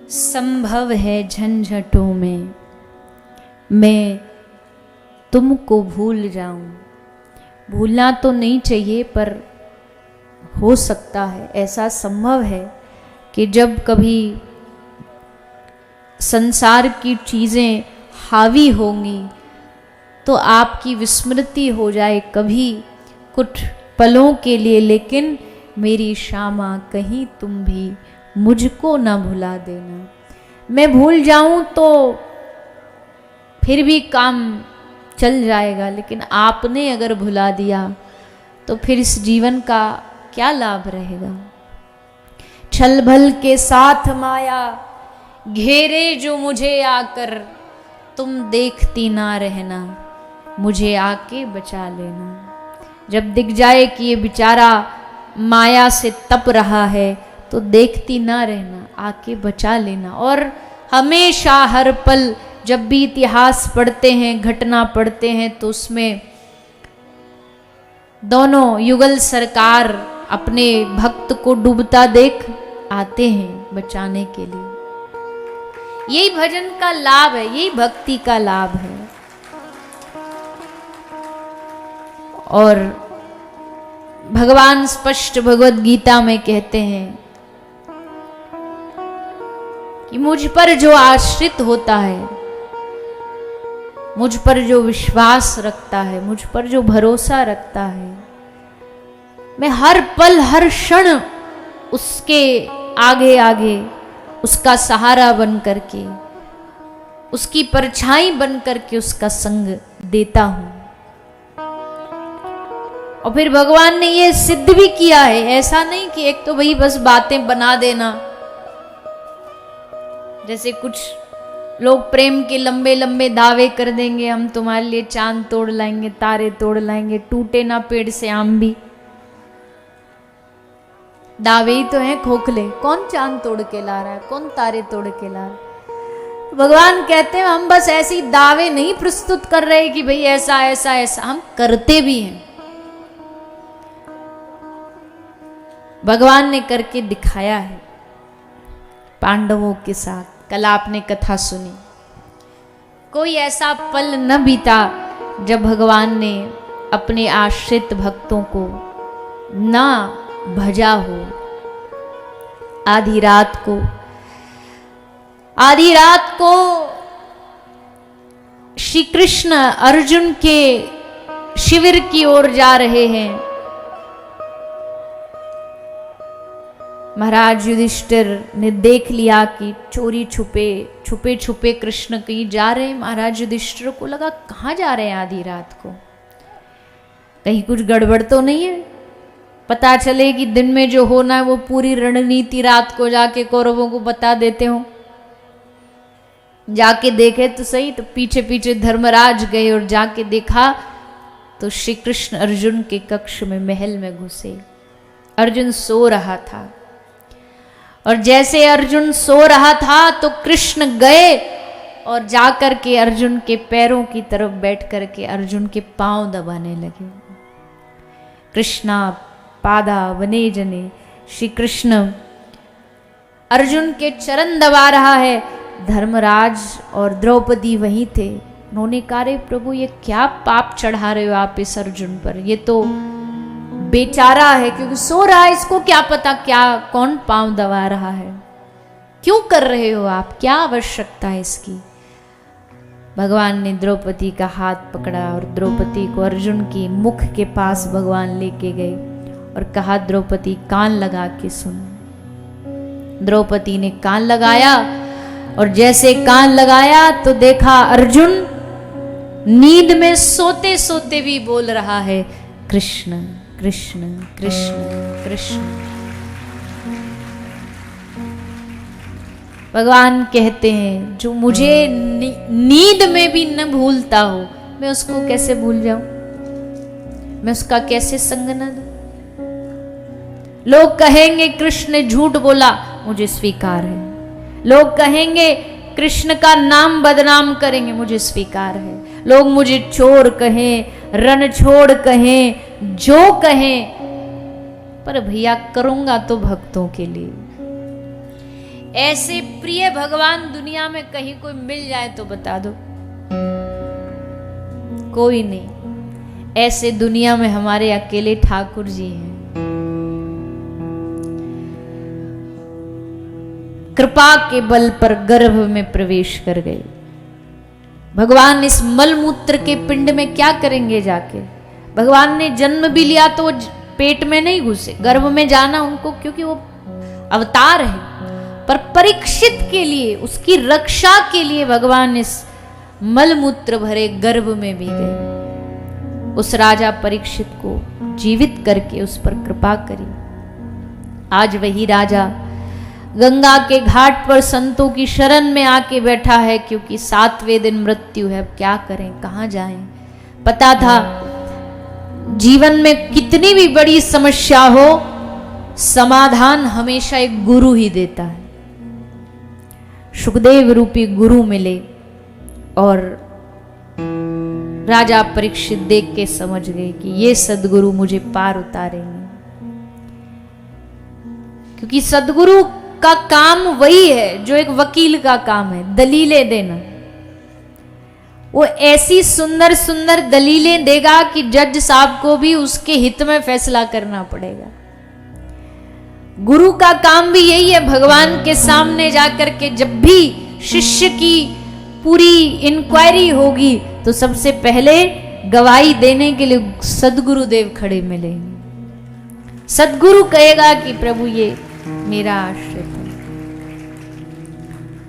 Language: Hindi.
संभव है झंझटों में मैं तुमको भूल जाऊं। भूलना तो नहीं चाहिए, पर हो सकता है, ऐसा संभव है कि जब कभी संसार की चीज़ें हावी होंगी तो आपकी विस्मृति हो जाए कभी कुछ पलों के लिए, लेकिन मेरी श्यामा कहीं तुम भी मुझको ना भुला देना। मैं भूल जाऊं तो फिर भी काम चल जाएगा, लेकिन आपने अगर भुला दिया तो फिर इस जीवन का क्या लाभ रहेगा। छल भल के साथ माया घेरे जो मुझे आकर, तुम देखती ना रहना मुझे आके बचा लेना। जब दिख जाए कि ये बेचारा माया से तप रहा है तो देखती ना रहना, आके बचा लेना। और हमेशा हर पल जब भी इतिहास पढ़ते हैं, घटना पढ़ते हैं, तो उसमें दोनों युगल सरकार अपने भक्त को डूबता देख आते हैं बचाने के लिए। यही भजन का लाभ है, यही भक्ति का लाभ है। और भगवान स्पष्ट भगवत गीता में कहते हैं कि मुझ पर जो आश्रित होता है, मुझ पर जो विश्वास रखता है, मुझ पर जो भरोसा रखता है, मैं हर पल हर क्षण उसके आगे आगे उसका सहारा बन करके, उसकी परछाई बन करके उसका संग देता हूं। और फिर भगवान ने ये सिद्ध भी किया है। ऐसा नहीं कि एक तो वही बस बातें बना देना, जैसे कुछ लोग प्रेम के लंबे लंबे दावे कर देंगे, हम तुम्हारे लिए चांद तोड़ लाएंगे, तारे तोड़ लाएंगे, टूटे ना पेड़ से आम भी। दावे ही तो हैं खोखले, कौन चांद तोड़ के ला रहा है, कौन तारे तोड़ के ला रहा है। भगवान कहते हैं हम बस ऐसी दावे नहीं प्रस्तुत कर रहे कि भाई ऐसा ऐसा ऐसा, हम करते भी हैं। भगवान ने करके दिखाया है पांडवों के साथ। कल आपने कथा सुनी, कोई ऐसा पल न बीता जब भगवान ने अपने आश्रित भक्तों को ना भजा हो। आधी रात को श्री कृष्ण अर्जुन के शिविर की ओर जा रहे हैं। महाराज युधिष्ठिर ने देख लिया कि चोरी छुपे कृष्ण कहीं जा रहे हैं। महाराज युधिष्ठिर को लगा कहाँ जा रहे हैं आधी रात को, कहीं कुछ गड़बड़ तो नहीं है। पता चले कि दिन में जो होना है वो पूरी रणनीति रात को जाके कौरवों को बता देते हो। जाके देखे तो सही, तो पीछे पीछे धर्मराज गए और जाके देखा तो श्री कृष्ण अर्जुन के कक्ष में महल में घुसे। अर्जुन सो रहा था, और जैसे अर्जुन सो रहा था तो कृष्ण गए और जाकर के अर्जुन के पैरों की तरफ बैठ करके अर्जुन के पांव दबाने लगे। कृष्णा पादा वने जने, श्री कृष्ण अर्जुन के चरण दबा रहा है। धर्मराज और द्रौपदी वहीं थे। उन्होंने कहा रे प्रभु, ये क्या पाप चढ़ा रहे हो आप इस अर्जुन पर, ये तो बेचारा है, क्योंकि सो रहा है, इसको क्या पता क्या कौन पांव दबा रहा है, क्यों कर रहे हो आप, क्या आवश्यकता है इसकी। भगवान ने द्रौपदी का हाथ पकड़ा और द्रौपदी को अर्जुन के मुख के पास भगवान लेके गए और कहा द्रौपदी कान लगा के सुन। द्रौपदी ने कान लगाया और जैसे कान लगाया तो देखा अर्जुन नींद में सोते सोते भी बोल रहा है कृष्ण कृष्ण कृष्ण कृष्ण। भगवान कहते हैं जो मुझे नींद में भी न भूलता हो, मैं उसको कैसे भूल जाऊं, मैं उसका कैसे संग न दूं। लोग कहेंगे कृष्ण ने झूठ बोला, मुझे स्वीकार है। लोग कहेंगे कृष्ण का नाम बदनाम करेंगे, मुझे स्वीकार है। लोग मुझे चोर कहें, रण छोड़ कहें, जो कहें, पर भैया करूंगा तो भक्तों के लिए। ऐसे प्रिय भगवान दुनिया में कहीं कोई मिल जाए तो बता दो। कोई नहीं, ऐसे दुनिया में हमारे अकेले ठाकुर जी हैं। कृपा के बल पर गर्भ में प्रवेश कर गए। भगवान इस मलमूत्र के पिंड में क्या करेंगे जाके? भगवान ने जन्म भी लिया तो पेट में नहीं घुसे, गर्भ में जाना उनको, क्योंकि वो अवतार है। पर परीक्षित के लिए, उसकी रक्षा के लिए भगवान इस मलमूत्र भरे गर्भ में भी गए। उस राजा परीक्षित को जीवित करके उस पर कृपा करी। आज वही राजा गंगा के घाट पर संतों की शरण में आके बैठा है, क्योंकि 7वें दिन मृत्यु है। अब क्या करें, कहां जाएं? पता था जीवन में कितनी भी बड़ी समस्या हो, समाधान हमेशा एक गुरु ही देता है। सुखदेव रूपी गुरु मिले और राजा परीक्षित देख के समझ गए कि ये सदगुरु मुझे पार उतारेंगे। क्योंकि सदगुरु का काम वही है जो एक वकील का काम है, दलीलें देना। वो ऐसी सुंदर सुंदर दलीलें देगा कि जज साहब को भी उसके हित में फैसला करना पड़ेगा। गुरु का काम भी यही है, भगवान के सामने जाकर के जब भी शिष्य की पूरी इंक्वायरी होगी तो सबसे पहले गवाही देने के लिए सदगुरुदेव खड़े मिलेंगे। सदगुरु कहेगा कि प्रभु ये मेरा